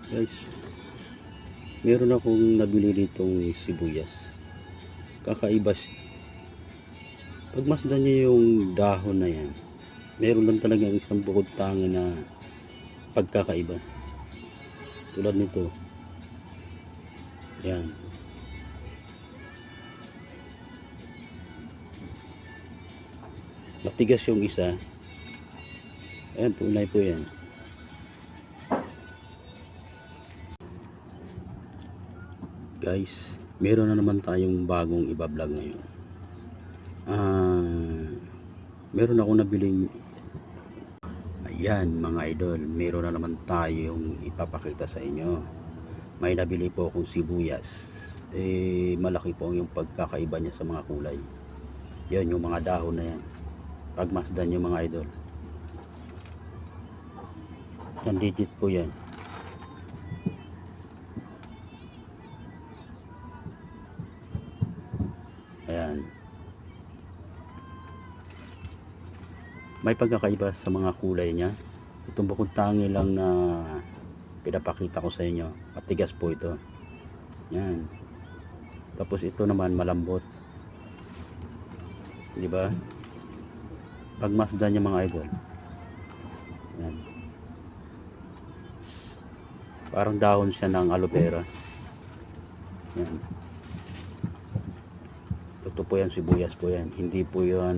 Guys, meron akong nabili ditong sibuyas. Kakaiba siya. Pagmasdan niyo yung dahon na yan, meron lang talagang isang bukod tangi na pagkakaiba. Tulad nito. Yan. Matigas yung isa. Ayan, tunay po yan. Guys, meron na naman tayong bagong iba-vlog ngayon. Meron ako nabiling, ayan mga idol, meron na naman tayong ipapakita sa inyo. May nabili po akong sibuyas. Malaki po yung pagkakaiba niya sa mga kulay. Yan yung mga dahon na yan. Pagmasdan yung mga idol. Yan, digit po yan. Ayan. May pagkakaiba sa mga kulay niya. Itong bukod tangi lang na pinapakita ko sa inyo. Matigas po ito. Yan. Tapos ito naman malambot. Di ba? Pagmasdan niya mga idol. Yan. Parang dahon siya ng aloe vera. Yan. Ito po yan, sibuyas po yan. Hindi po yan